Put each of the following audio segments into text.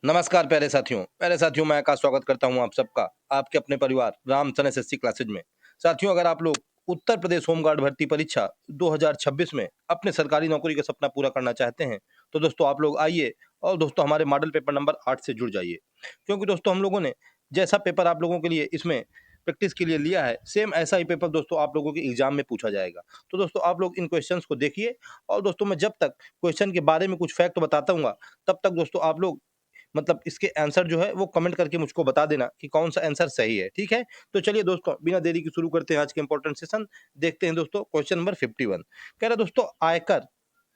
नमस्कार प्यारे साथियों मैं आकाश स्वागत करता हूं आप सबका आपके अपने परिवार रामसन एसएससी क्लासेज में। साथियों, अगर आप लोग उत्तर प्रदेश होमगार्ड भर्ती परीक्षा 2026 में अपने सरकारी नौकरी का सपना पूरा करना चाहते हैं तो दोस्तों आप लोग आइए और दोस्तों हमारे मॉडल पेपर नंबर 8 से जुड़ जाइए। क्योंकि दोस्तों हम लोगों ने जैसा पेपर आप लोगों के लिए इसमें प्रैक्टिस के लिए लिया है, सेम ऐसा ही पेपर दोस्तों आप लोगों के एग्जाम में पूछा जाएगा। तो दोस्तों आप लोग इन क्वेश्चंस को देखिए और दोस्तों मैं जब तक क्वेश्चन के बारे में कुछ फैक्ट बताता हूँ तब तक दोस्तों आप लोग मतलब इसके आंसर जो है वो कमेंट करके मुझको बता देना कि कौन सा आंसर सही है, ठीक है? तो चलिए दोस्तों बिना देरी के शुरू करते हैं आज के इंपॉर्टेंट सेशन। देखते हैं दोस्तों क्वेश्चन नंबर 51। कह रहा है दोस्तों आयकर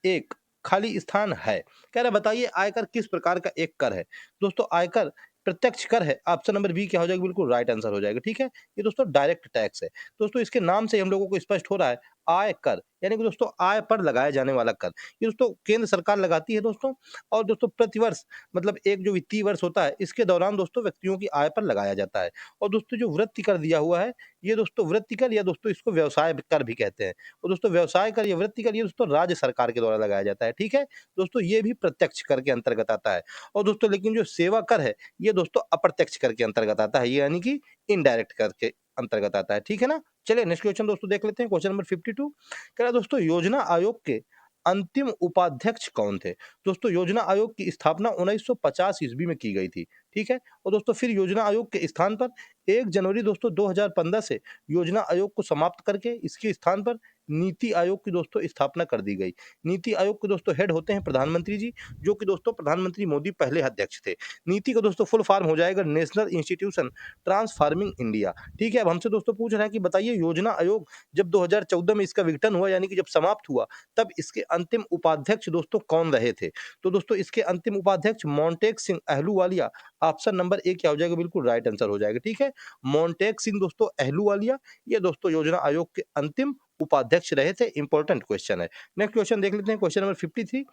एक खाली स्थान है। कह रहा है बताइए आयकर किस प्रकार का एक कर है? दोस्तों आयकर प्रत्यक्ष कर है। ऑप्शन नंबर बी क्या हो जाएगा? बिल्कुल राइट आंसर हो जाएगा, ठीक है? ये दोस्तों डायरेक्ट टैक्स है। दोस्तों इसके नाम से हम लोगों को स्पष्ट हो रहा है आय कर, यानी कि दोस्तों आय पर लगाया जाने वाला कर। ये दोस्तों केंद्र सरकार लगाती है दोस्तों। और दोस्तों प्रतिवर्ष मतलब एक जो वित्तीय वर्ष होता है इसके दौरान दोस्तों व्यक्तियों की आय पर लगाया जाता है। और दोस्तों जो वृत्ति कर दिया हुआ है ये दोस्तों वृत्ति कर या दोस्तों इसको व्यवसाय कर भी कहते हैं। और दोस्तों व्यवसाय कर या वृत्ति कर ये दोस्तों राज्य सरकार के द्वारा लगाया जाता है, ठीक है? दोस्तों ये भी प्रत्यक्ष कर के अंतर्गत आता है। और दोस्तों लेकिन जो सेवा कर है ये दोस्तों अप्रत्यक्ष कर के अंतर्गत आता है, ये यानी कि इनडायरेक्ट कर के अंतर्गत आता है, ठीक है ना? चलिए नेक्स्ट क्वेश्चन दोस्तों देख लेते हैं। क्वेश्चन नंबर 52 कह रहा है दोस्तों योजना आयोग के अंतिम उपाध्यक्ष कौन थे? दोस्तों योजना आयोग की स्थापना 1950 ईस्वी में की गई थी, ठीक है? और दोस्तों फिर योजना आयोग के स्थान पर 1 जनवरी दोस्तों 2015 से योजना आयोग को समाप्त करके इसके स्थान पर नीति आयोग की दोस्तों स्थापना कर दी गई। नीति आयोग के दोस्तों हेड होते हैं प्रधानमंत्री जी, जो कि दोस्तों प्रधानमंत्री मोदी पहले अध्यक्ष थे। नीति का दोस्तों फुल फॉर्म हो जाएगा नेशनल इंस्टीट्यूशन ट्रांसफॉर्मिंग इंडिया, ठीक है? अब हमसे दोस्तों पूछ रहा है कि बताइए योजना आयोग जब 2014 में इसका विघटन हुआ यानी कि जब समाप्त हुआ तब इसके अंतिम उपाध्यक्ष दोस्तों कौन रहे थे? तो दोस्तों इसके अंतिम उपाध्यक्ष Montek Singh Ahluwalia. Option number A क्या हो जाएगा? बिल्कुल राइट आंसर हो जाएगा, ठीक है? मोंटेक सिंह दोस्तों अहलूवालिया ये दोस्तों योजना आयोग के अंतिम उपाध्यक्ष रहे थे। इंपॉर्टेंट क्वेश्चन है। नेक्स्ट क्वेश्चन देख लेते हैं। क्वेश्चन नंबर 53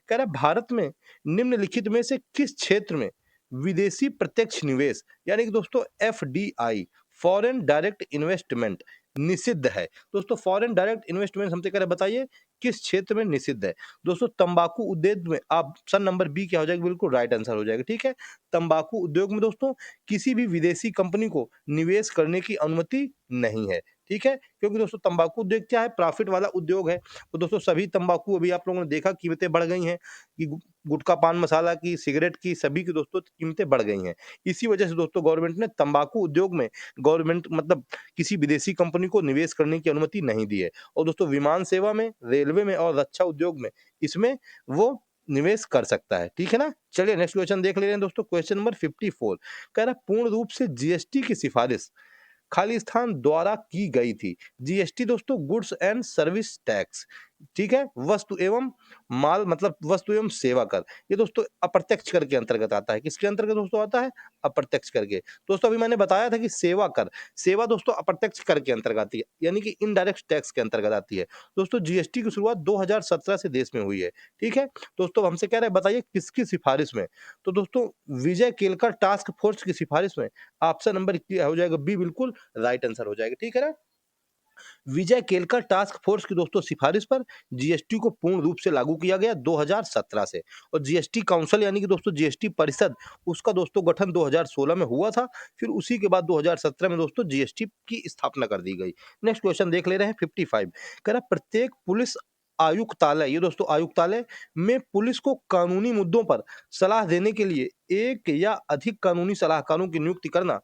कह रहा है भारत में निम्नलिखित में से किस क्षेत्र में विदेशी प्रत्यक्ष निवेश यानी कि दोस्तों एफडीआई फॉरेन डायरेक्ट इन्वेस्टमेंट निषिद्ध है? दोस्तों फॉरेन डायरेक्ट इन्वेस्टमेंट हमसे कह रहे बताइए किस क्षेत्र में निषिद्ध है? दोस्तों तंबाकू उद्योग में ऑप्शन नंबर बी क्या हो जाएगा? बिल्कुल राइट आंसर हो जाएगा, ठीक है? तंबाकू उद्योग में दोस्तों किसी भी विदेशी कंपनी को निवेश करने की अनुमति नहीं है, ठीक है? क्योंकि दोस्तों तंबाकू उद्योग क्या है? प्रॉफिट वाला उद्योग है। तो दोस्तों सभी तंबाकू अभी आप लोगों ने देखा कीमतें बढ़ गई हैं कि गुटखा पान मसाला की, सिगरेट की, सभी की दोस्तों कीमतें बढ़ गई हैं। इसी वजह से दोस्तों गवर्नमेंट ने तंबाकू उद्योग में गवर्नमेंट मतलब किसी विदेशी कंपनी को निवेश करने की अनुमति नहीं दी है। और दोस्तों विमान सेवा में, रेलवे में और रक्षा उद्योग में इसमें वो निवेश कर सकता है, ठीक है ना? चलिए नेक्स्ट क्वेश्चन देख ले रहे हैं दोस्तों। क्वेश्चन नंबर 54 कह रहा है पूर्ण रूप से जीएसटी की सिफारिश खालिस्तान द्वारा की गई थी। जीएसटी दोस्तों गुड्स एंड सर्विस टैक्स, ठीक है? वस्तु एवं माल मतलब वस्तु एवं सेवा कर। ये दोस्तों अप्रत्यक्ष कर के अंतर्गत आता है। किसके अंतर्गत दोस्तों आता है? अप्रत्यक्ष कर के। दोस्तों अभी मैंने बताया था कि सेवा कर, सेवा दोस्तों अप्रत्यक्ष कर के अंतर्गत आती है, यानी कि इनडायरेक्ट टैक्स के अंतर्गत आती है। दोस्तों जीएसटी की शुरुआत 2017 से देश में हुई है, ठीक है? दोस्तों हमसे कह रहे हैं बताइए किसकी सिफारिश में? तो दोस्तों विजय केलकर टास्क फोर्स की सिफारिश में ऑप्शन नंबर क्या हो जाएगा? बी बिल्कुल राइट आंसर हो जाएगा, ठीक है ना? विजय केलकर टास्क फोर्स की दोस्तों सिफारिश पर जीएसटी को पूर्ण रूप से लागू किया गया 2017 से। और जीएसटी काउंसिल यानी कि दोस्तों जीएसटी परिषद उसका दोस्तों गठन 2016 में हुआ था। फिर उसी के बाद 2017 में दोस्तों जीएसटी की स्थापना कर दी गई। नेक्स्ट क्वेश्चन देख ले रहे हैं 55 कह रहा प्रत्येक पुलिस आयुक्तालय, ये दोस्तों आयुक्तालय में पुलिस को कानूनी मुद्दों पर सलाह देने के लिए एक या अधिक कानूनी सलाहकारों की नियुक्ति करना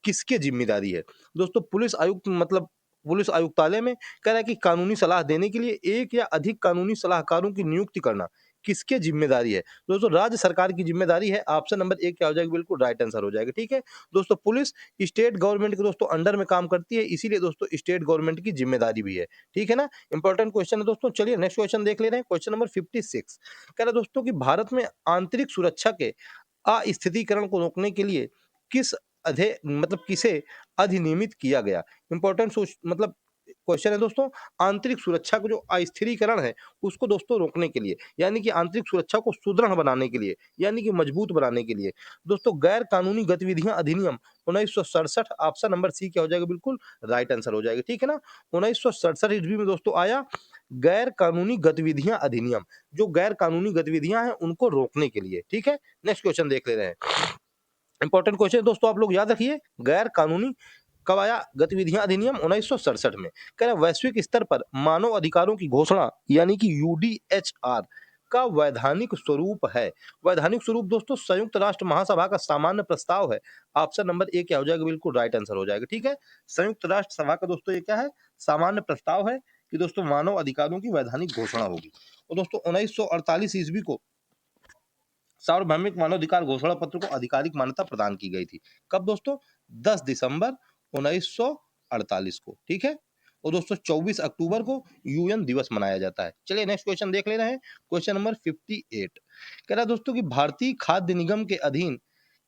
किसकी जिम्मेदारी है? दोस्तों पुलिस आयुक्त मतलब पुलिस आयुक्तालय में कह रहा है कि कानूनी सलाह देने के लिए एक या अधिक कानूनी सलाहकारों की नियुक्ति करना किसकी जिम्मेदारी है? दोस्तों राज्य सरकार की जिम्मेदारी है। ऑप्शन नंबर एक क्या हो जाएगा? बिल्कुल राइट आंसर हो जाएगा, ठीक है? दोस्तों पुलिस स्टेट गवर्नमेंट के दोस्तों अंडर में काम करती है, इसीलिए दोस्तों स्टेट गवर्नमेंट की जिम्मेदारी भी है, ठीक है ना? इंपॉर्टेंट क्वेश्चन है दोस्तों। चलिए नेक्स्ट क्वेश्चन देख ले रहे हैं। क्वेश्चन नंबर 56 कह रहा है दोस्तों कि भारत में आंतरिक सुरक्षा के अस्थितीकरण को रोकने के लिए किस किसे अधिनियमित किया गया? इंपॉर्टेंट सोच मतलब क्वेश्चन है दोस्तों, आंतरिक सुरक्षा का जो अस्थिरीकरण है उसको दोस्तों रोकने के लिए, यानी कि आंतरिक सुरक्षा को सुदृढ़ बनाने के लिए, यानी कि मजबूत बनाने के लिए दोस्तों गैर कानूनी गतिविधियां अधिनियम 1967 ऑप्शन नंबर सी क्या हो जाएगा, बिल्कुल राइट आंसर हो जाएगा। ठीक है ना, 1967 ईस्वी में दोस्तों आया गैर कानूनी गतिविधियां अधिनियम, जो गैर कानूनी गतिविधियां हैं उनको रोकने के लिए। ठीक है, नेक्स्ट क्वेश्चन देख ले रहे हैं। इंपॉर्टेंट क्वेश्चन दोस्तों आप लोग याद रखिए, गैर कानूनी कब आया, गतिविधियां अधिनियम 1967 में। कह रहा है वैश्विक स्तर पर मानव अधिकारों की घोषणा यानी कि यूडीएचआर का वैधानिक स्वरूप है। वैधानिक स्वरूप दोस्तों संयुक्त राष्ट्र महासभा का सामान्य प्रस्ताव है। ऑप्शन नंबर ए क्या हो जाएगा, बिल्कुल राइट आंसर हो जाएगा। ठीक है, संयुक्त राष्ट्र सभा का दोस्तों ये क्या है, सामान्य प्रस्ताव है कि दोस्तों मानव अधिकारों की वैधानिक घोषणा होगी। और दोस्तों 1948 ईस्वी को सार्वभौमिक मानवाधिकार घोषणा पत्र को आधिकारिक मान्यता प्रदान की गई थी। कब दोस्तों, 10 दिसंबर 1948 को। ठीक है, और दोस्तों 24 अक्टूबर को यूएन दिवस मनाया जाता है। चलिए नेक्स्ट क्वेश्चन देख ले रहे हैं, क्वेश्चन नंबर 58। कह रहा है दोस्तों कि भारतीय खाद्य निगम के अधीन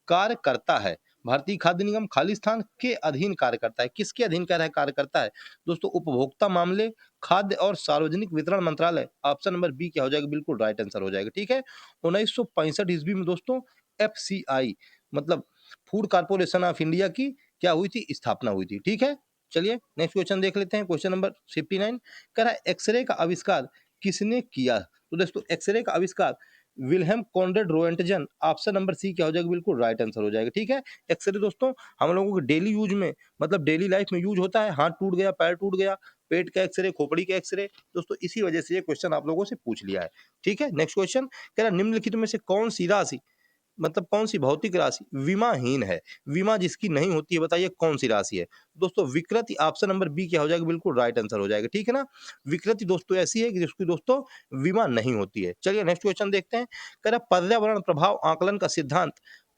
कार्य करता है। भारतीय खाद्य निगम खालिस्तान के अधीन कार्य करता है। किसके अधीन कह रहा है कार्य करता है दोस्तों, उपभोक्ता मामले, खाद्य और सार्वजनिक वितरण मंत्रालय। ऑप्शन नंबर बी क्या हो जाएगा, बिल्कुल राइट आंसर हो जाएगा। ठीक है, 1965 ईस्वी में दोस्तों एफसीआई मतलब फूड कारपोरेशन ऑफ इंडिया की क्या हुई थी, स्थापना हुई थी। ठीक है, चलिए नेक्स्ट क्वेश्चन देख लेते हैं, क्वेश्चन नंबर 59। कह रहा है एक्सरे का आविष्कार किसने किया, तो दोस्तों एक्सरे का आविष्कार Wilhelm Conrad Roentgen. Option number C क्या हो जाएगा, बिल्कुल राइट आंसर हो जाएगा। ठीक है, एक्सरे दोस्तों हम लोगों के डेली यूज में मतलब डेली लाइफ में यूज होता है। हाथ टूट गया, पैर टूट गया, पेट का एक्सरे, खोपड़ी का एक्सरे, दोस्तों इसी वजह से ये क्वेश्चन आप लोगों से पूछ लिया है। ठीक है, नेक्स्ट क्वेश्चन कह रहा है निम्नलिखित में से कौन सी राशि मतलब कौन सी भौतिक राशि विमाहीन है, विमा जिसकी नहीं होती है, बताइए कौन सी राशि है दोस्तों, विकृति। ऑप्शन नंबर बी क्या हो जाएगा, बिल्कुल राइट आंसर हो जाएगा। ठीक है ना, विकृति दोस्तों ऐसी है कि जिसकी दोस्तों विमा नहीं होती है। चलिए नेक्स्ट क्वेश्चन देखते हैं। कह रहा पर्यावरण प्रभाव आकलन का सिद्धांत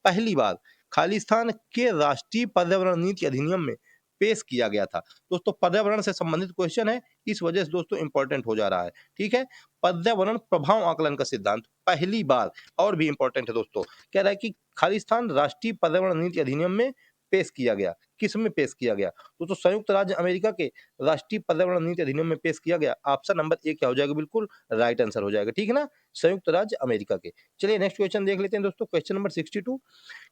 पहली बार खालिस्तान के राष्ट्रीय पर्यावरण नीति अधिनियम में पेश किया गया था। दोस्तों पर्यावरण से संबंधित क्वेश्चन है, इस वजह से दोस्तों इंपॉर्टेंट हो जा रहा है। ठीक है, पर्यावरण प्रभाव आकलन का सिद्धांत पहली बार, और भी इंपॉर्टेंट है दोस्तों, कह रहा है कि खालिस्तान राष्ट्रीय पर्यावरण नीति अधिनियम में पेश किया गया। किस में पेश किया गया दोस्तों, संयुक्त राज्य अमेरिका के राष्ट्रीय पर्यावरण नीति अधिनियम में पेश किया गया। ऑप्शन नंबर ए क्या हो जाएगा, बिल्कुल राइट आंसर हो जाएगा। ठीक है ना, संयुक्त राज्य अमेरिका के। चलिए नेक्स्ट क्वेश्चन देख लेते हैं दोस्तों, क्वेश्चन नंबर 62।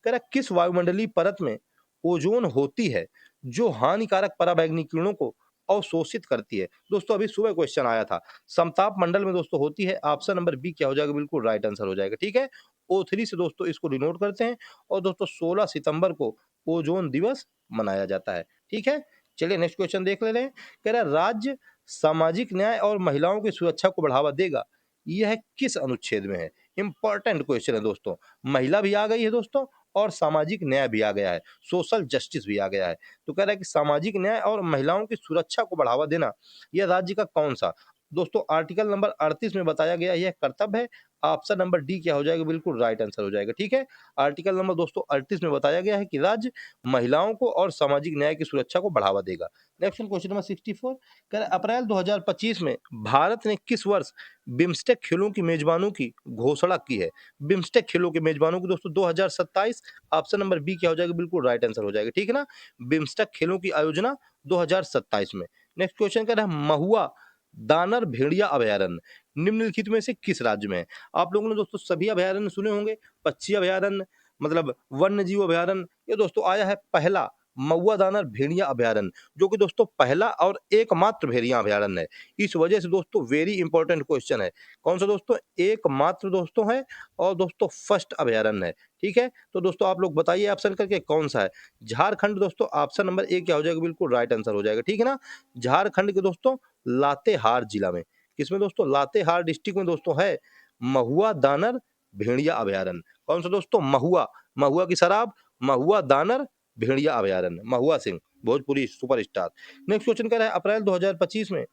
कह रहा है किस वायुमंडलीय परत में ओजोन होती है जो हानिकारक पराबैंगनी किरणों को अवशोषित करती है। दोस्तों अभी सुबह क्वेश्चन आया था, समताप मंडल में दोस्तों होती है। ऑप्शन नंबर बी क्या हो जाएगा, बिल्कुल राइट आंसर हो जाएगा। ठीक है, O3 से दोस्तों इसको डिनोट करते हैं, और दोस्तों 16 सितंबर को ओजोन दिवस मनाया जाता है। ठीक है, चलिए नेक्स्ट क्वेश्चन देख ले रहे हैं। कह रहा है राज्य सामाजिक न्याय और महिलाओं की सुरक्षा को बढ़ावा देगा, यह किस अनुच्छेद में है। इंपॉर्टेंट क्वेश्चन है दोस्तों, महिला भी आ गई है दोस्तों, और सामाजिक न्याय भी आ गया है, सोशल जस्टिस भी आ गया है। तो कह रहा है कि सामाजिक न्याय और महिलाओं की सुरक्षा को बढ़ावा देना यह राज्य का कौन सा दोस्तों, आर्टिकल नंबर 38 में बताया गया यह कर्तव्य है। ऑप्शन नंबर डी क्या हो जाएगा, बिल्कुल राइट आंसर हो जाएगा। ठीक है, आर्टिकल नंबर दोस्तों 38 में बताया गया है कि राज्य महिलाओं को और सामाजिक न्याय की सुरक्षा को बढ़ावा देगा। Next question number 64। कह रहा है अप्रैल 2025 में भारत ने किस वर्ष बिम्स्टेक खेलों की मेजबानों की घोषणा की है। बिम्स्टेक खेलों के मेजबानों की दोस्तों 2027। ऑप्शन नंबर बी क्या हो जाएगा, बिल्कुल राइट आंसर हो जाएगा। ठीक है ना, बिम्स्टेक खेलों की आयोजना 2027 में। नेक्स्ट क्वेश्चन कह रहा है महुआ दानर भेड़िया अभयारण्य निम्नलिखित में से किस राज्य में है। आप लोगों ने दोस्तों सभी अभयारण्य सुने होंगे, पक्षी अभयारण्य मतलब वन्य जीव अभयारण्य, ये दोस्तों आया है पहला महुआ दानर भेड़िया अभयारण्य, जो कि दोस्तों पहला और एकमात्र भेड़िया अभयारण्य है। इस वजह से दोस्तों वेरी इंपॉर्टेंट क्वेश्चन है, कौन सा दोस्तों, एकमात्र दोस्तों है, और दोस्तों फर्स्ट अभयारण्य है। ठीक है, तो दोस्तों आप लोग बताइए ऑप्शन करके कौन सा है। झारखंड दोस्तों, ऑप्शन नंबर ए क्या हो जाएगा, बिल्कुल राइट आंसर हो जाएगा। ठीक है ना, झारखंड के दोस्तों लातेहार जिला में, किसमें दोस्तों, लातेहार डिस्ट्रिक्ट में दोस्तों है महुआ दानर भेड़िया अभयारण्य। कौन सा दोस्तों, महुआ, महुआ की शराब, महुआ दानर भेड़िया अभयारण्य, Mahua Singh Bhojpuri superstar. Next question कह रहा है अप्रैल 2025 में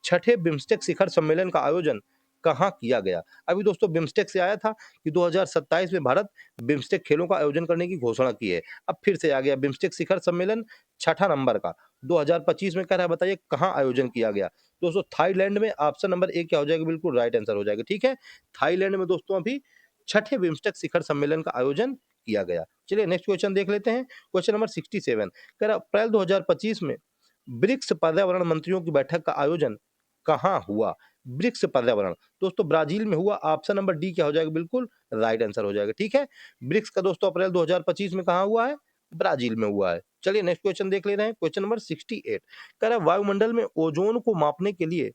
छठे बिम्स्टेक शिखर सम्मेलन का आयोजन कहाँ किया गया। अभी दोस्तों बिम्स्टेक से आया था कि 2027 में भारत बिम्स्टेक खेलों का आयोजन करने की घोषणा की है। अब फिर से आ गया बिम्स्टेक शिखर सम्मेलन छठा नंबर का 2025 में। कह रहा है बताइए कहाँ आयोजन किया गया दोस्तों, थाईलैंड में। ऑप्शन नंबर ए क्या हो जाएगा, बिल्कुल राइट आंसर हो जाएगा। ठीक है, थाईलैंड में दोस्तों अभी छठे बिम्स्टेक शिखर सम्मेलन का आयोजन किया गया। चलिए नेक्स्ट क्वेश्चन देख लेते हैं, क्वेश्चन नंबर 67। कह रहा अप्रैल 2025 में ब्रिक्स पर्यावरण मंत्रियों की बैठक का आयोजन कहाँ हुआ? ब्रिक्स पर्यावरण दोस्तों ब्राजील में हुआ। ऑप्शन नंबर डी क्या हो जाएगा? बिल्कुल राइट आंसर हो जाएगा। ठीक है, ब्रिक्स का दोस्तों अप्रैल 2025 में कहाँ हुआ है? ब्राजील में हुआ है। चलिए नेक्स्ट क्वेश्चन देख ले रहे हैं, क्वेश्चन नंबर 68 कह रहा है वायुमंडल में ओजोन को मापने के लिए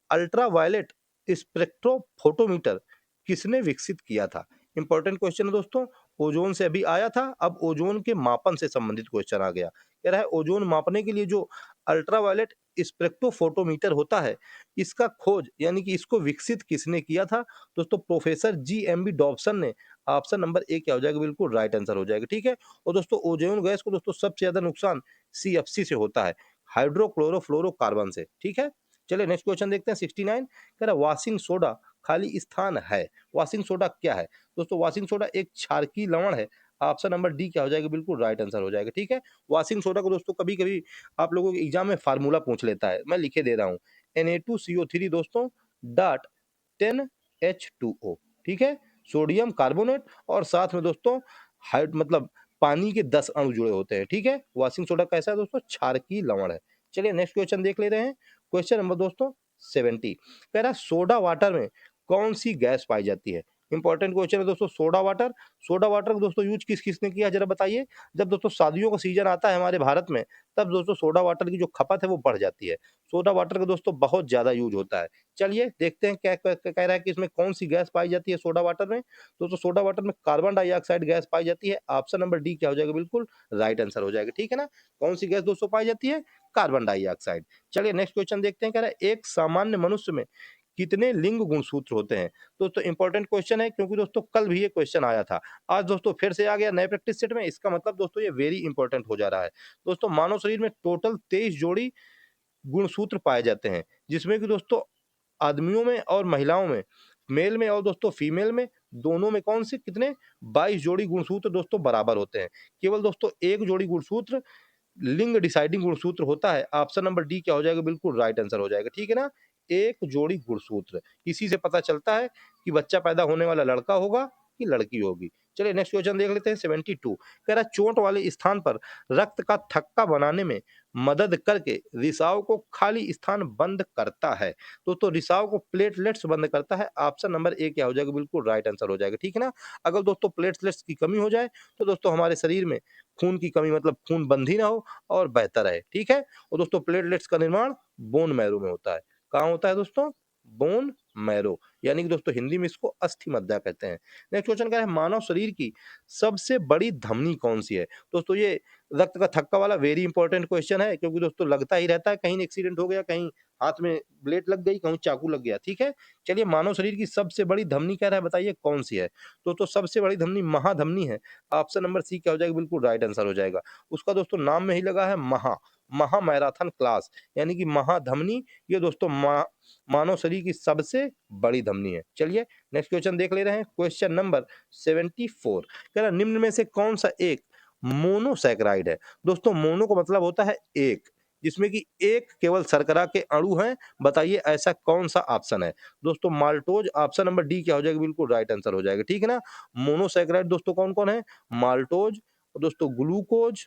अल्ट्रावायलेट स्पेक्ट्रोफोटोमीटर किसने विकसित किया था? इंपॉर्टेंट क्वेश्चन है दोस्तों। ओजोन से अभी आया था, अब ओजोन के मापन से संबंधित क्वेश्चन आ गया। कह रहा है ओजोन मापने के लिए जो अल्ट्रावायलेट स्पेक्ट्रोफोटोमीटर होता है, इसका खोज यानी कि इसको विकसित किसने किया था? दोस्तों प्रोफेसर GMB डॉब्सन ने। ऑप्शन नंबर ए क्या हो जाएगा? बिल्कुल राइट आंसर हो जाएगा। ठीक है, और दोस्तों ओजोन गैस को दोस्तों सबसे ज्यादा नुकसान CFC से होता है, हाइड्रोक्लोरोफ्लोरोकार्बन से। ठीक है, चलिए नेक्स्ट क्वेश्चन देखते हैं 69 कह रहा वॉशिंग सोडा खाली स्थान है। वॉशिंग सोडा क्या है? दोस्तों वॉशिंग सोडा एक क्षारकीय लवण है। ऑप्शन नंबर डी क्या हो जाएगा? बिल्कुल राइट आंसर हो जाएगा। ठीक है, वॉशिंग सोडा को दोस्तों कभी कभी आप लोगों के एग्जाम में फार्मूला पूछ लेता है, मैं लिखे दे रहा हूँ। Na2CO3 दोस्तों डॉट 10H2O। ठीक है, सोडियम कार्बोनेट और साथ में दोस्तों हाइड मतलब पानी के 10 अणु जुड़े होते हैं। ठीक है, वॉशिंग सोडा कैसा है दोस्तों? क्षारकीय लवण है। चलिए नेक्स्ट क्वेश्चन देख ले रहे हैं, क्वेश्चन नंबर दोस्तों 70 कह रहा है सोडा वाटर में कौन सी गैस पाई जाती है? इंपॉर्टेंट क्वेश्चन है दोस्तों। सोडा वाटर को दोस्तों यूज किसने किया जरा बताइए। जब दोस्तों शादियों का सीजन आता है हमारे भारत में, तब दोस्तों सोडा वाटर की जो खपत है वो बढ़ जाती है। सोडा वाटर का दोस्तों बहुत ज्यादा यूज होता है। चलिए देखते हैं क्या कह रहा है कि इसमें कौन सी गैस पाई जाती है सोडा वाटर में। दोस्तों सोडा वाटर में कार्बन डाइऑक्साइड गैस पाई जाती है। ऑप्शन नंबर डी क्या हो जाएगा? बिल्कुल राइट आंसर हो जाएगा। ठीक है ना, कौन सी गैस दोस्तों पाई जाती है? Carbon dioxide. चलिए नेक्स्ट क्वेश्चन देखते हैं। कह रहा है एक सामान्य मनुष्य में कितने लिंग गुणसूत्र होते हैं? दोस्तों इंपॉर्टेंट क्वेश्चन है, क्योंकि दोस्तों कल भी ये क्वेश्चन आया था, आज दोस्तों फिर से आ गया नए प्रैक्टिस सेट में। इसका मतलब दोस्तों ये वेरी इंपॉर्टेंट हो जा रहा है। दोस्तों मानव शरीर में टोटल 23 जोड़ी गुणसूत्र पाए जाते हैं, जिसमें कि दोस्तों आदमियों में और महिलाओं में, मेल में और दोस्तों फीमेल में, दोनों में कौन से कितने 22 जोड़ी गुणसूत्र दोस्तों बराबर होते हैं। केवल दोस्तों एक जोड़ी गुणसूत्र लिंग डिसाइडिंग गुणसूत्र होता है। ऑप्शन नंबर डी क्या हो जाएगा? बिल्कुल राइट आंसर हो जाएगा। ठीक है ना, एक जोड़ी गुणसूत्र, इसी से पता चलता है कि बच्चा पैदा होने वाला लड़का होगा कि लड़की होगी। चलिए नेक्स्ट क्वेश्चन देख लेते हैं 72 कह रहा है चोट वाले स्थान पर रक्त का थक्का बनाने में मदद करके रिसाव को खाली स्थान बंद करता है। तो रिसाव को प्लेटलेट्स बंद करता है। ऑप्शन नंबर ए क्या हो जाएगा? बिल्कुल राइट आंसर हो जाएगा। ठीक है ना, अगर दोस्तों प्लेटलेट्स की कमी हो जाए तो दोस्तों हमारे शरीर में खून की कमी मतलब खून बंद ही ना हो और बेहतर रहे। ठीक है, और दोस्तों प्लेटलेट्स का निर्माण बोन मैरो में होता है। कहाँ होता है दोस्तों? बोन मैरो, यानी कि दोस्तों हिंदी में इसको अस्थि मज्जा कहते हैं। नेक्स्ट क्वेश्चन क्या है? मानव शरीर की सबसे बड़ी धमनी कौन सी है? दोस्तों ये रक्त का थक्का वाला वेरी इंपॉर्टेंट क्वेश्चन है, क्योंकि दोस्तों लगता ही रहता है, कहीं एक्सीडेंट हो गया, कहीं हाथ में ब्लेड लग गई, कहीं चाकू लग गया। ठीक है, चलिए मानव शरीर की सबसे बड़ी धमनी कह रहा है, बताइए कौन सी है? दोस्तों सबसे बड़ी धमनी महाधमनी है। ऑप्शन नंबर सी क्या हो जाएगा? बिल्कुल राइट आंसर हो जाएगा। उसका दोस्तों नाम में ही लगा है महा मैराथन क्लास, यानी कि महाधमनी, ये दोस्तों मानव शरीर की सबसे बड़ी धमनी है। चलिए नेक्स्ट क्वेश्चन देख ले रहे हैं, क्वेश्चन नंबर 74 कह रहा निम्न में से कौन सा एक मोनोसैकेराइड है? दोस्तों मोनो का मतलब होता है एक, जिसमें कि एक केवल शर्करा के अणु हैं। बताइए ऐसा कौन सा ऑप्शन है? दोस्तों माल्टोज। ऑप्शन नंबर डी क्या हो जाएगा? बिल्कुल राइट आंसर हो जाएगा। ठीक है ना, मोनोसैकेराइड दोस्तों कौन कौन है? माल्टोज, दोस्तों ग्लूकोज,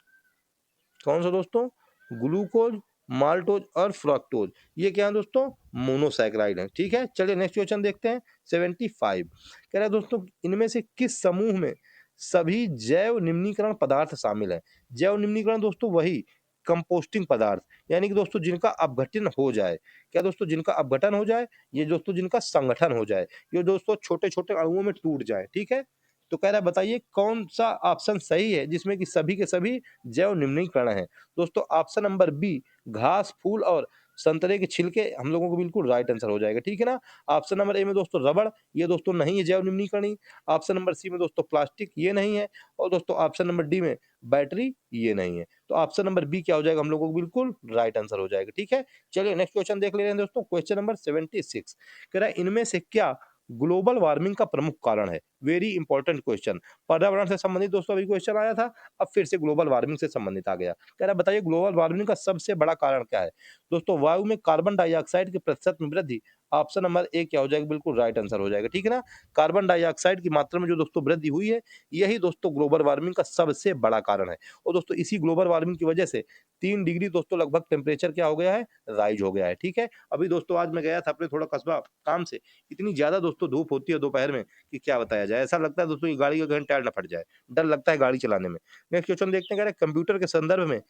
कौन सा दोस्तों? ग्लूकोज, माल्टोज और फ्रक्टोज, ये क्या है दोस्तों? मोनोसैकेराइड है। ठीक है, चलिए नेक्स्ट क्वेश्चन देखते हैं 75 कह रहा है दोस्तों इनमें से किस समूह में सभी जैव निम्नीकरण पदार्थ शामिल है? जैव निम्नीकरण दोस्तों वही कंपोस्टिंग पदार्थ, यानी कि दोस्तों जिनका अपघटन हो जाए। क्या दोस्तों? जिनका अपघटन हो जाए, ये दोस्तों जिनका संगठन हो जाए, ये दोस्तों छोटे छोटे अणुओं में टूट जाए। ठीक है, तो कह रहा है बताइए कौन सा ऑप्शन सही है जिसमें कि सभी के सभी जैव निम्नीकरण है? दोस्तों ऑप्शन नंबर बी घास फूल और संतरे के छिलके हम लोगों को बिल्कुल राइट आंसर हो जाएगा। ठीक है ना, ऑप्शन नंबर ए में दोस्तों रबड़, ये दोस्तों नहीं है जैव निम्नीकरण। ऑप्शन नंबर सी में दोस्तों प्लास्टिक, ये नहीं है। और दोस्तों ऑप्शन नंबर डी में बैटरी, ये नहीं है। तो ऑप्शन नंबर बी क्या हो जाएगा? हम लोगों को बिल्कुल राइट आंसर हो जाएगा। ठीक है, चलिए नेक्स्ट क्वेश्चन देख ले रहे हैं दोस्तों, क्वेश्चन नंबर 76 कह रहा है इनमें से क्या ग्लोबल वार्मिंग का प्रमुख कारण है? वेरी इंपॉर्टेंट क्वेश्चन, पर्यावरण से संबंधित दोस्तों अभी क्वेश्चन आया था, अब फिर से ग्लोबल वार्मिंग से संबंधित आ गया। कह रहा है बताइए ग्लोबल वार्मिंग का सबसे बड़ा कारण क्या है? दोस्तों वायु में कार्बन डाइऑक्साइड के प्रतिशत में वृद्धि। ऑप्शन नंबर ए क्या हो जाएगा, बिल्कुल राइट आंसर हो जाएगा, ठीक है ना। कार्बन डाइऑक्साइड की मात्रा में जो दोस्तों वृद्धि हुई है, यही दोस्तों ग्लोबल वार्मिंग का सबसे बड़ा कारण है। और दोस्तों इसी ग्लोबल वार्मिंग की वजह से 3 डिग्री दोस्तों लगभग टेम्परेचर क्या हो गया है, राइज हो गया है, ठीक है। अभी दोस्तों आज मैं गया था अपने थोड़ा कस्बा काम से, इतनी ज्यादा दोस्तों धूप होती है दोपहर में कि क्या बताया जाए। ऐसा लगता है दोस्तों कि गाड़ी का कहीं टायर ना फट जाए, डर लगता है गाड़ी चलाने में। नेक्स्ट क्वेश्चन देखते हैं, कह रहा है कंप्यूटर के संदर्भ में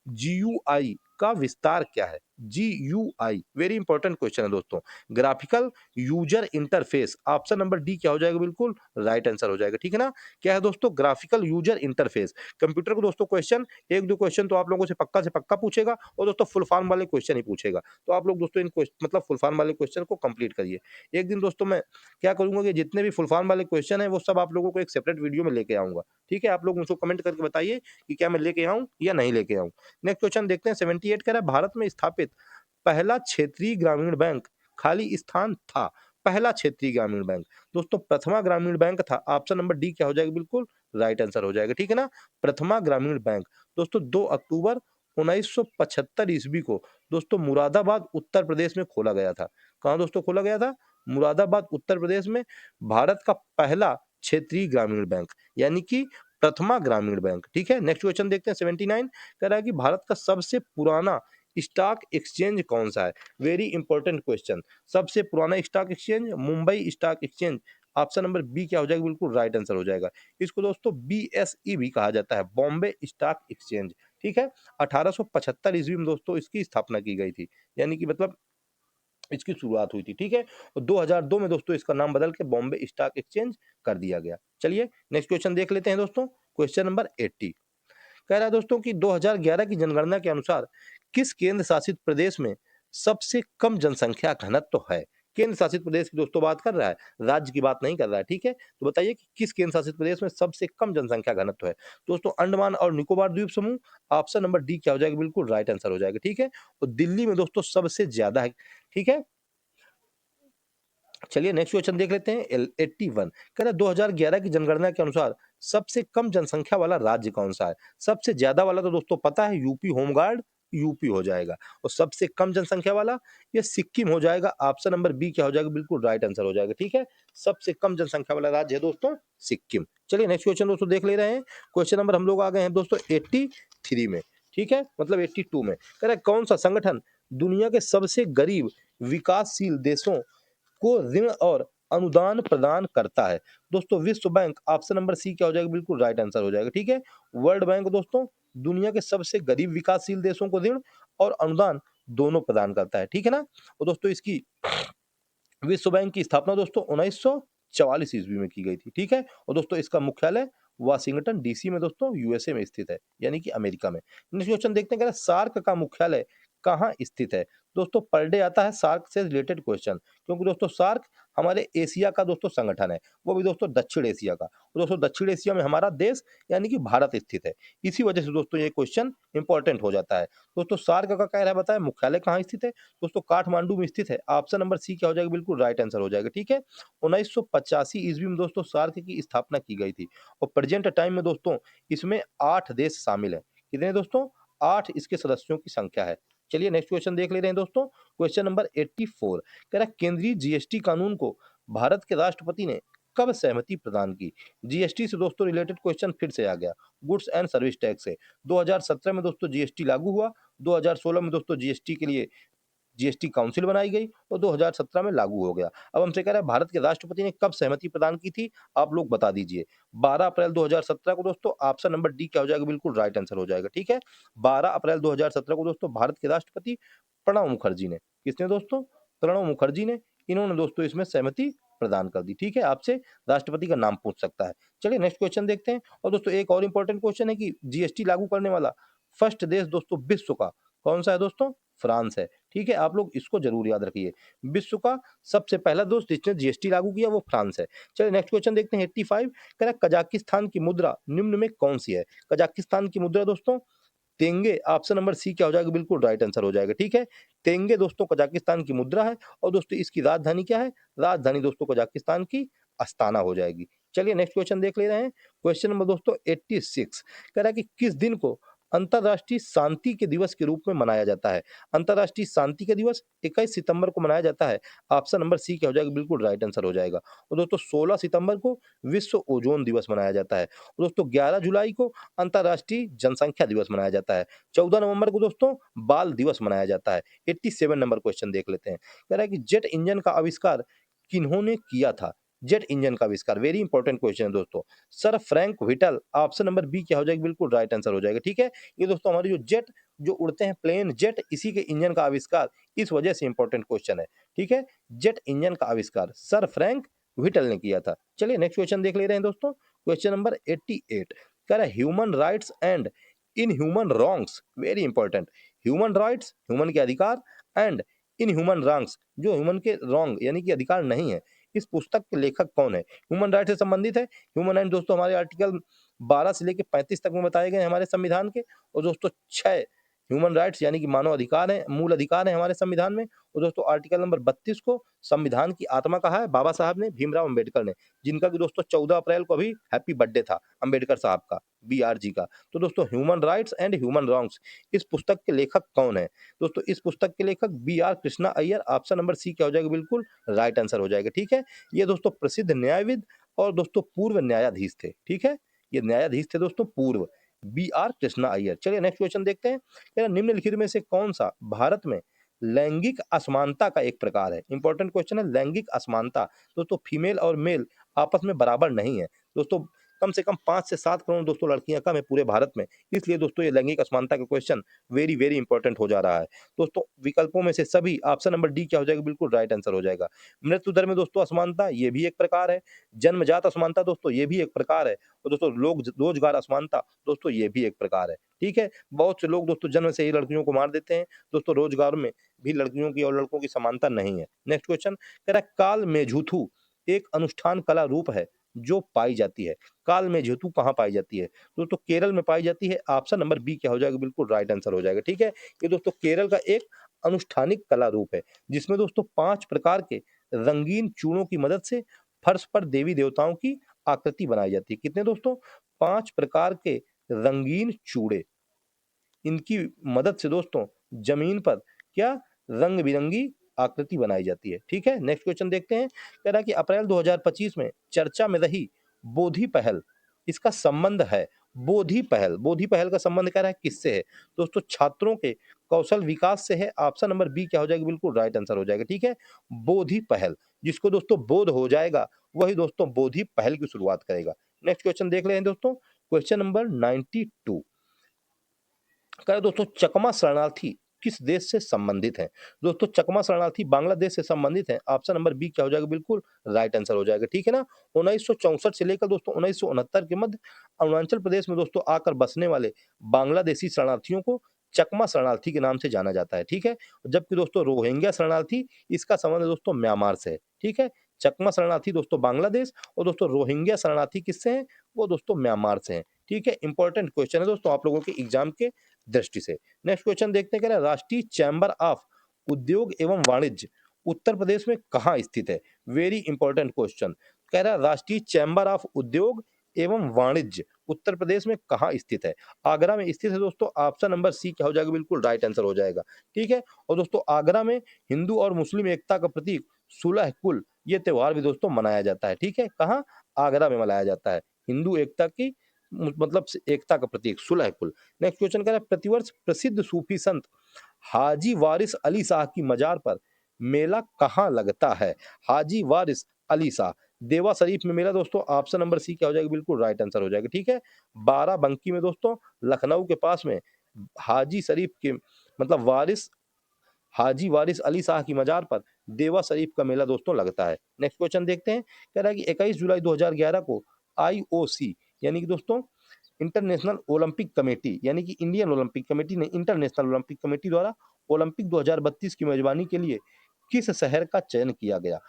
जीयूआई का विस्तार क्या है। जीयूआई वेरी इंपॉर्टेंट क्वेश्चन है दोस्तों। Graphical user interface, option number D क्या हो जाएगा, बिल्कुल राइट आंसर हो जाएगा, ठीक है ना। क्या है दोस्तों, ग्राफिकल यूजर इंटरफेस। कंप्यूटर को दोस्तों क्वेश्चन एक दो क्वेश्चन तो आप लोगों से पक्का पूछेगा, और दोस्तों फुल फॉर्म वाले क्वेश्चन ही पूछेगा। तो आप लोग दोस्तों इन मतलब फुल फॉर्म वाले क्वेश्चन को कंप्लीट करिए। एक दिन दोस्तों मैं क्या करूंगा कि जितने भी फुल फॉर्म वाले क्वेश्चन है वो सब आप लोगों को एक सेपरेट वीडियो में लेके आऊंगा, ठीक है। आप लोग मुझको कमेंट करके बताइए कि क्या मैं लेके आऊं या नहीं लेके आऊं। नेक्स्ट क्वेश्चन देखते हैं, 78 कह रहा है भारत में स्थापित पहला क्षेत्रीय ग्रामीण बैंक खाली स्थान था। पहला क्षेत्रीय ग्रामीण बैंक दोस्तों प्रथमा ग्रामीण बैंक था। ऑप्शन नंबर डी क्या हो जाएगा, बिल्कुल राइट आंसर हो जाएगा, ठीक है ना। प्रथमा ग्रामीण बैंक दोस्तों 2 अक्टूबर 1975 ईस्वी को दोस्तों मुरादाबाद उत्तर प्रदेश में खोला गया था। कहाँ दोस्तों खोला गया था, मुरादाबाद उत्तर प्रदेश में। भारत का पहला क्षेत्रीय ग्रामीण बैंक यानी कि प्रथमा ग्रामीण बैंक, ठीक है। नेक्स्ट क्वेश्चन देखते हैं, 79 कह रहा है कि भारत का सबसे पुराना स्टॉक एक्सचेंज कौन सा है। Very important question. सबसे पुराना stock exchange Mumbai stock exchange. Option number B क्या हो जाएगा, बिल्कुल राइट आंसर हो जाएगा। इसको दोस्तों बीएसई भी कहा जाता है, बॉम्बे स्टॉक एक्सचेंज, ठीक है। 1875 ईस्वी में दोस्तों इसकी स्थापना की गई थी, यानी कि मतलब इसकी शुरुआत हुई थी, ठीक है। और 2002 में दोस्तों इसका नाम बदल के बॉम्बे स्टॉक एक्सचेंज कर दिया गया। चलिए नेक्स्ट क्वेश्चन देख लेते हैं दोस्तों, क्वेश्चन नंबर 80 कह रहा है दोस्तों कि 2011 की जनगणना के अनुसार किस केंद्र शासित प्रदेश में सबसे कम जनसंख्या घनत्व है। केंद्र शासित प्रदेश की दोस्तों बात कर रहा है, राज्य की बात नहीं कर रहा है, ठीक है। तो बताइए कि किस केंद्र शासित प्रदेश में सबसे कम जनसंख्या घनत्व है। दोस्तों अंडमान और निकोबार द्वीप समूह। ऑप्शन नंबर डी क्या हो जाएगा, बिल्कुल राइट आंसर हो जाएगा, ठीक है। और दिल्ली में दोस्तों सबसे ज्यादा है, ठीक है। चलिए नेक्स्ट क्वेश्चन देख लेते हैं, 81 कह रहा है 2011 की जनगणना के अनुसार सबसे कम जनसंख्या वाला राज्य कौन सा है। सबसे ज्यादा वाला तो दोस्तों पता है, यूपी होमगार्ड यूपी हो जाएगा। और सबसे कम जनसंख्या वाला ये सिक्किम हो जाएगा। ऑप्शन नंबर बी क्या हो जाएगा, बिल्कुल राइट आंसर हो जाएगा, ठीक है। सबसे कम जनसंख्या वाला राज्य है दोस्तों सिक्किम। चलिए नेक्स्ट क्वेश्चन दोस्तों देख ले रहे हैं। क्वेश्चन नंबर हम लोग आ गए हैं दोस्तों 83 में, ठीक है, मतलब 82 में। कह रहा है कौन सा संगठन दुनिया के सबसे गरीब विकासशील देशों को ऋण और अनुदान प्रदान करता है। दोस्तों विश्व बैंक। ऑप्शन नंबर सी क्या हो जाएगा, बिल्कुल राइट आंसर हो जाएगा, ठीक है। वर्ल्ड बैंक दोस्तों दुनिया के सबसे गरीब विकासशील देशों को ऋण और अनुदान दोनों प्रदान करता है, ठीक है ना। और दोस्तों इसकी विश्व बैंक की स्थापना दोस्तों 1944 ईस्वी में की गई थी, ठीक है। और दोस्तों इसका मुख्यालय वाशिंगटन डीसी में दोस्तों यूएसए में स्थित है, यानी कि अमेरिका में। नेक्स्ट क्वेश्चन देखते हैं, कह रहा है सार्क का मुख्यालय कहाँ स्थित है। दोस्तों पर डे आता है सार्क से रिलेटेड क्वेश्चन, क्योंकि दोस्तों सार्क हमारे एशिया का दोस्तों संगठन है, वो भी दोस्तों दक्षिण एशिया का। और दोस्तों दक्षिण एशिया में हमारा देश यानी कि भारत स्थित है, इसी वजह से दोस्तों ये क्वेश्चन इंपॉर्टेंट हो जाता है। दोस्तों सार्क का कह रहा है, बताया मुख्यालय कहाँ स्थित है। दोस्तों काठमांडू में स्थित है। ऑप्शन नंबर सी क्या हो जाएगा, बिल्कुल राइट आंसर हो जाएगा, ठीक है। 1985 ईस्वी में दोस्तों सार्क की स्थापना की गई थी। और प्रेजेंट टाइम में दोस्तों इसमें 8 देश शामिल है। कितने दोस्तों, 8 इसके सदस्यों की संख्या है। चलिए नेक्स्ट क्वेश्चन देख ले रहे हैं दोस्तों, क्वेश्चन नंबर 84 कह रहा है केंद्रीय जीएसटी कानून को भारत के राष्ट्रपति ने कब सहमति प्रदान की। जीएसटी से दोस्तों रिलेटेड क्वेश्चन फिर से आ गया, गुड्स एंड सर्विस टैक्स से। 2017 में दोस्तों जीएसटी लागू हुआ, 2016 में दोस्तों जीएसटी के लिए जीएसटी काउंसिल बनाई गई और 2017 में लागू हो गया। अब हमसे कह रहा है भारत के राष्ट्रपति ने कब सहमति प्रदान की थी, आप लोग बता दीजिए। 12 अप्रैल 2017 को दोस्तों। ऑप्शन नंबर डी क्या हो जाएगा, बिल्कुल राइट आंसर हो जाएगा, ठीक है। 12 अप्रैल 2017 को दोस्तों भारत के राष्ट्रपति प्रणब मुखर्जी ने, किसने दोस्तों, प्रणब मुखर्जी ने, इन्होंने दोस्तों इसमें सहमति प्रदान कर दी, ठीक है। आपसे राष्ट्रपति का नाम पूछ सकता है। चलिए नेक्स्ट क्वेश्चन देखते हैं। और दोस्तों एक और इंपॉर्टेंट क्वेश्चन है कि जीएसटी लागू करने वाला फर्स्ट देश दोस्तों विश्व का कौन सा है दोस्तों, फ्रांस है, ठीक है। आप लोग इसको जरूर याद रखिए, विश्व का सबसे पहला दोस्त जिसने जीएसटी लागू किया वो फ्रांस है। चलिए नेक्स्ट क्वेश्चन देखते हैं 85 कह रहा है कजाकिस्तान की मुद्रा निम्न में कौन सी है। कजाकिस्तान की मुद्रा दोस्तों तेंगे। ऑप्शन नंबर सी क्या हो जाएगा, बिल्कुल राइट आंसर हो जाएगा, ठीक है। तेंगे दोस्तों कजाकिस्तान की मुद्रा है। और दोस्तों इसकी राजधानी क्या है, राजधानी दोस्तों कजाकिस्तान की अस्ताना हो जाएगी। चलिए नेक्स्ट क्वेश्चन देख ले रहे हैं, क्वेश्चन नंबर दोस्तों 86 कह रहा है कि किस दिन को अंतर्राष्ट्रीय शांति के दिवस के रूप में मनाया जाता है? अंतर्राष्ट्रीय शांति का दिवस 21 सितंबर को मनाया जाता है। ऑप्शन नंबर सी क्या हो जाएगा? बिल्कुल राइट आंसर हो जाएगा। और दोस्तों 16 सितंबर को विश्व ओजोन दिवस मनाया जाता है। और दोस्तों 11 जुलाई को अंतर्राष्ट्रीय जनसंख्या दिवस मनाया जाता है। 14 नवंबर को दोस्तों बाल दिवस मनाया जाता है। 87 नंबर क्वेश्चन देख लेते हैं। कह रहा है कि जेट इंजन का आविष्कार किन्होंने किया था? जेट इंजन का आविष्कार, वेरी इंपॉर्टेंट क्वेश्चन है दोस्तों। Sir Frank Whittle, option number B क्या हो जाएगा? बिल्कुल राइट आंसर हो जाएगा। ठीक है, ये दोस्तों हमारे जो जेट जो उड़ते हैं प्लेन जेट, इसी के इंजन का आविष्कार इस वजह से इंपॉर्टेंट क्वेश्चन है। ठीक है, जेट इंजन का आविष्कार सर फ्रैंक व्हिटल ने किया था। चलिए नेक्स्ट क्वेश्चन देख ले रहे हैं दोस्तों। क्वेश्चन नंबर 88 कह रहा है human rights and in human wrongs, very important. Human rights, human के अधिकार, एंड इन ह्यूमन रॉन्ग्स, जो ह्यूमन के रॉन्ग यानी कि अधिकार नहीं है, इस पुस्तक के लेखक कौन है? ह्यूमन राइट से संबंधित है। ह्यूमन राइट दोस्तों हमारे आर्टिकल 12 से लेकर 35 तक में बताए गए हैं हमारे संविधान के। और दोस्तों 6 ह्यूमन राइट्स यानी कि मानव अधिकार है, मूल अधिकार है हमारे संविधान में। और दोस्तों आर्टिकल नंबर 32 को संविधान की आत्मा कहा है बाबा साहब ने, भीमराव अंबेडकर ने, जिनका कि दोस्तों 14 अप्रैल को अभी हैप्पी बर्थडे था अंबेडकर साहब का, BR जी का। तो दोस्तों human rights and human wrongs, इस पुस्तक के लेखक कौन है? दोस्तों इस पुस्तक के लेखक BR Krishna Iyer, option number C क्या हो जाएगा? बिल्कुल राइट आंसर हो जाएगा। ठीक है, ये दोस्तों प्रसिद्ध न्यायविद और दोस्तों पूर्व न्यायाधीश थे। ठीक है, ये न्यायाधीश थे दोस्तों पूर्व, BR कृष्णा अय्यर। चलिए नेक्स्ट क्वेश्चन देखते हैं। निम्नलिखित में से कौन सा भारत में लैंगिक असमानता का एक प्रकार है? इंपॉर्टेंट क्वेश्चन है, लैंगिक असमानता। दोस्तों फीमेल और मेल आपस में बराबर नहीं है दोस्तों। कम से कम 5 से 7 करोड़ दोस्तों लड़कियां कम है पूरे भारत में, इसलिए दोस्तों ये लैंगिक असमानता का क्वेश्चन वेरी वेरी इंपॉर्टेंट हो जा रहा है दोस्तों। विकल्पों में से सभी ऑप्शन नंबर डी क्या हो जाएगा? बिल्कुल राइट आंसर हो जाएगा। मृत्यु दर में दोस्तों असमानता, ये भी एक प्रकार है। जन्मजात असमानता दोस्तों, ये भी एक प्रकार है। और दोस्तों लोग रोजगार असमानता दोस्तों, ये भी एक प्रकार है। ठीक है, बहुत से लोग दोस्तों जन्म से ही लड़कियों को मार देते हैं दोस्तों, रोजगार में भी लड़कियों की और लड़कों की समानता नहीं है। नेक्स्ट क्वेश्चन कह रहा है काल मेझुथु एक अनुष्ठान कला रूप है जो पाई जाती है। काल मेझुथु कहाँ पाई जाती है? दोस्तों केरल में पाई जाती है। ऑप्शन नंबर बी क्या हो जाएगा? बिल्कुल राइट आंसर हो जाएगा। ठीक है, ये दोस्तों केरल का एक अनुष्ठानिक कला रूप है, जिसमें दोस्तों 5 प्रकार के रंगीन चूड़ों की मदद से फर्श पर देवी देवताओं की आकृति बनाई जाती है। कितने दोस्तों? 5 प्रकार के रंगीन चूड़े, इनकी मदद से दोस्तों जमीन पर क्या रंग बिरंगी आकृति बनाई जाती है। ठीक है, नेक्स्ट क्वेश्चन देखते हैं। कह रहा है कि अप्रैल 2025 में चर्चा में रही बोधि पहल, इसका संबंध है। बोधि पहल का संबंध कह रहा है किससे है? दोस्तों छात्रों के कौशल विकास से है। ऑप्शन नंबर बी क्या हो जाएगा? बिल्कुल राइट आंसर हो जाएगा। ठीक है, बोधि पहल, जिसको दोस्तों बोध हो जाएगा वही दोस्तों बोधि पहल की शुरुआत करेगा। नेक्स्ट क्वेश्चन देख रहे हैं दोस्तों। क्वेश्चन नंबर 92 कह रहा है दोस्तों चकमा शरणार्थी किस देश से संबंधित है? दोस्तों चकमा शरणार्थी बांग्लादेश से संबंधित है। ऑप्शन नंबर बी क्या हो जाएगा? बिल्कुल राइट आंसर हो जाएगा। ठीक है ना, 1964 से लेकर दोस्तों 1969 के मध्य अरुणाचल प्रदेश में दोस्तों आकर बसने वाले बांग्लादेशी शरणार्थियों को चकमा शरणार्थी के नाम से जाना जाता है। ठीक है, जबकि दोस्तों रोहिंग्या शरणार्थी, इसका संबंध दोस्तों म्यांमार से है। ठीक है, चकमा शरणार्थी दोस्तों बांग्लादेश, और दोस्तों रोहिंग्या शरणार्थी किससे हैं? वो दोस्तों म्यांमार से हैं। ठीक है, इंपॉर्टेंट क्वेश्चन है दोस्तों आप लोगों के एग्जाम के दृष्टि से। नेक्स्ट क्वेश्चन देखते हैं। कह रहा है राष्ट्रीय चैम्बर ऑफ उद्योग एवं वाणिज्य उत्तर प्रदेश में कहाँ स्थित है? Very important question. कह रहा है राष्ट्रीय चैम्बर ऑफ उद्योग एवं वाणिज्य उत्तर प्रदेश में कहाँ स्थित है? आगरा में स्थित है दोस्तों। ऑप्शन नंबर सी क्या हो जाएगा? बिल्कुल राइट आंसर हो जाएगा। ठीक है, और दोस्तों आगरा में हिंदू और मुस्लिम एकता का प्रतीक सुलह कुल, ये त्योहार भी दोस्तों मनाया जाता है। ठीक है, कहाँ? आगरा में मनाया जाता है हिंदू एकता की मतलब एकता का प्रतीक सुलह कुल। नेक्स्ट क्वेश्चन कह रहा है प्रतिवर्ष प्रसिद्ध सूफी संत हाजी वारिस अली शाह की मजार पर मेला कहाँ लगता है? हाजी वारिस अली शाह, देवा शरीफ में मेला दोस्तों। ऑप्शन नंबर सी क्या हो जाएगा? बिल्कुल राइट आंसर हो जाएगा। ठीक है, बाराबंकी में दोस्तों, लखनऊ के पास में हाजी शरीफ के मतलब वारिस हाजी वारिस अली शाह की मजार पर देवा शरीफ का मेला दोस्तों लगता है। नेक्स्ट क्वेश्चन देखते हैं। कह रहा है कि 21 जुलाई 2011 को IOC यानी कि दोस्तों इंटरनेशनल ओलंपिक कमेटी यानी कि इंडियन ओलंपिक कमेटी ने इंटरनेशनल ओलंपिक कमेटी द्वारा ओलंपिक 2032 की मेजबानी के लिए किस शहर का चयन किया गया?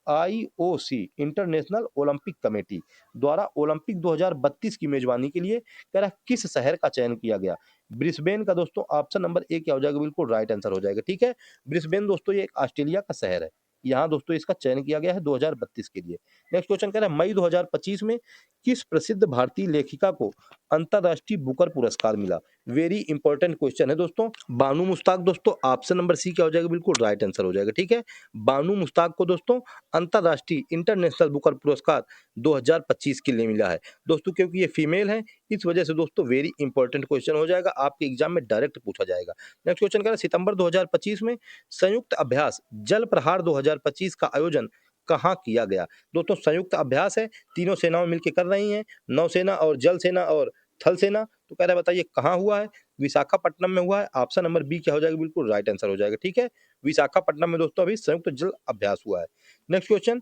IOC इंटरनेशनल ओलंपिक कमेटी द्वारा ओलंपिक 2032 की मेजबानी के लिए कह रहा है किस शहर का चयन किया गया? ब्रिस्बेन का दोस्तों। ऑप्शन नंबर ए क्या हो जाएगा? बिल्कुल राइट आंसर हो जाएगा। ठीक है, ब्रिस्बेन दोस्तों ये एक ऑस्ट्रेलिया का शहर है, यहाँ दोस्तों इसका चयन किया गया है 2032 के लिए। नेक्स्ट क्वेश्चन कह रहा है मई 2025 में किस प्रसिद्ध भारतीय लेखिका को अंतरराष्ट्रीय बुकर पुरस्कार मिला? वेरी इंपॉर्टेंट क्वेश्चन है दोस्तों। बानू मुश्ताक दोस्तों, ऑप्शन नंबर सी क्या हो जाएगा? बिल्कुल राइट आंसर हो जाएगा। ठीक है, बानू मुश्ताक को दोस्तों अंतरराष्ट्रीय इंटरनेशनल बुकर पुरस्कार 2025 के लिए मिला है दोस्तों, क्योंकि ये फीमेल है, इस वजह से दोस्तों वेरी इंपॉर्टेंट क्वेश्चन हो जाएगा, आपके एग्जाम में डायरेक्ट पूछा जाएगा। नेक्स्ट क्वेश्चन कह रहा है सितंबर 2025 में संयुक्त अभ्यास जल प्रहार 2025 का आयोजन कहाँ किया गया? दोस्तों संयुक्त अभ्यास है, तीनों सेनाएं मिलकर कर रही हैं, नौसेना और जल सेना और थल सेना। तो कह रहा है बताइए कहाँ हुआ है? विशाखापट्टनम में हुआ है। ऑप्शन नंबर बी क्या हो जाएगा? बिल्कुल राइट आंसर हो जाएगा। ठीक है, विशाखापट्टनम में दोस्तों अभी संयुक्त जल अभ्यास हुआ है। नेक्स्ट क्वेश्चन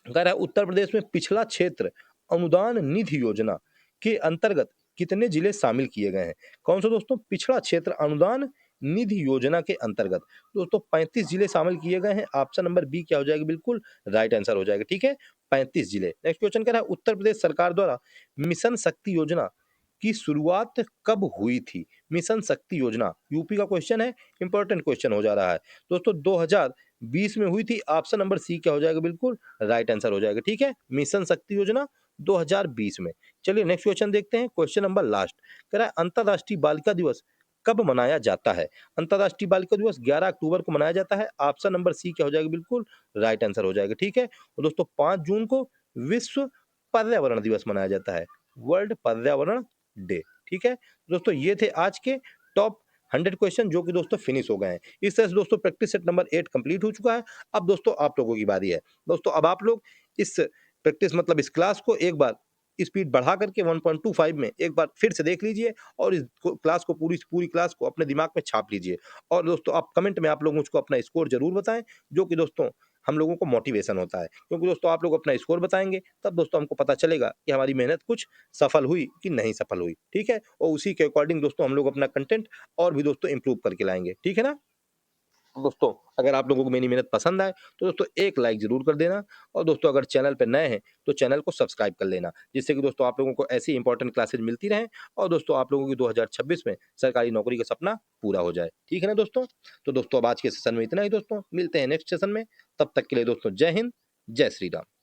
कह रहा है उत्तर प्रदेश में पिछड़ा क्षेत्र अनुदान निधि योजना के अंतर्गत कितने जिले शामिल किए गए हैं? कौन सा दोस्तों? पिछड़ा क्षेत्र अनुदान निधि योजना के अंतर्गत दोस्तों 35 जिले शामिल किए गए हैं। ऑप्शन नंबर बी क्या हो जाएगा? बिल्कुल राइट आंसर हो जाएगा। ठीक है, 35 जिले। नेक्स्ट क्वेश्चन कह रहा है उत्तर प्रदेश सरकार द्वारा मिशन शक्ति योजना की शुरुआत कब हुई थी? मिशन शक्ति योजना यूपी का क्वेश्चन है, इंपॉर्टेंट क्वेश्चन हो जा रहा है दोस्तों। 2020 में हुई थी। ऑप्शन नंबर सी क्या हो जाएगा? बिल्कुल राइट आंसर हो जाएगा। ठीक है, मिशन शक्ति योजना 2020 में। चलिए नेक्स्ट क्वेश्चन देखते हैं, क्वेश्चन नंबर लास्ट कह रहा है अंतरराष्ट्रीय बालिका दिवस कब मनाया जाता है? अंतरराष्ट्रीय बालिका दिवस 11 अक्टूबर को मनाया जाता है। ऑप्शन नंबर सी क्या हो जाएगा? बिल्कुल राइट आंसर हो जाएगा। ठीक है, और दोस्तों 5 जून को विश्व पर्यावरण दिवस मनाया जाता है, वर्ल्ड पर्यावरण डे। ठीक है दोस्तों, ये थे आज के टॉप 100 क्वेश्चन जो कि दोस्तों फिनिश हो गए हैं। इस तरह से दोस्तों प्रैक्टिस सेट नंबर 8 कंप्लीट हो चुका है। अब दोस्तों आप लोगों की बारी है। दोस्तों अब आप लोग इस प्रैक्टिस मतलब इस क्लास को एक बार स्पीड बढ़ा करके 1.25 में एक बार फिर से देख लीजिए और इस क्लास को पूरी क्लास को अपने दिमाग में छाप लीजिए। और दोस्तों आप कमेंट में आप लोग मुझको अपना स्कोर जरूर बताएं, जो कि दोस्तों हम लोगों को मोटिवेशन होता है, क्योंकि दोस्तों आप लोग अपना स्कोर बताएंगे तब दोस्तों हमको पता चलेगा कि हमारी मेहनत कुछ सफल हुई कि नहीं सफल हुई। ठीक है, और उसी के अकॉर्डिंग दोस्तों हम लोग अपना कंटेंट और भी दोस्तों इंप्रूव करके लाएंगे। ठीक है ना दोस्तों, अगर आप लोगों को मेरी मेहनत पसंद आए तो दोस्तों एक लाइक जरूर कर देना, और दोस्तों अगर चैनल पर नए हैं तो चैनल को सब्सक्राइब कर लेना, जिससे कि दोस्तों आप लोगों को ऐसी इंपॉर्टेंट क्लासेज मिलती रहें और दोस्तों आप लोगों की 2026 में सरकारी नौकरी का सपना पूरा हो जाए। ठीक है ना दोस्तों, तो दोस्तों अब आज के सेशन में इतना ही दोस्तों, मिलते हैं नेक्स्ट सेशन में। तब तक के लिए दोस्तों जय हिंद, जय श्री राम।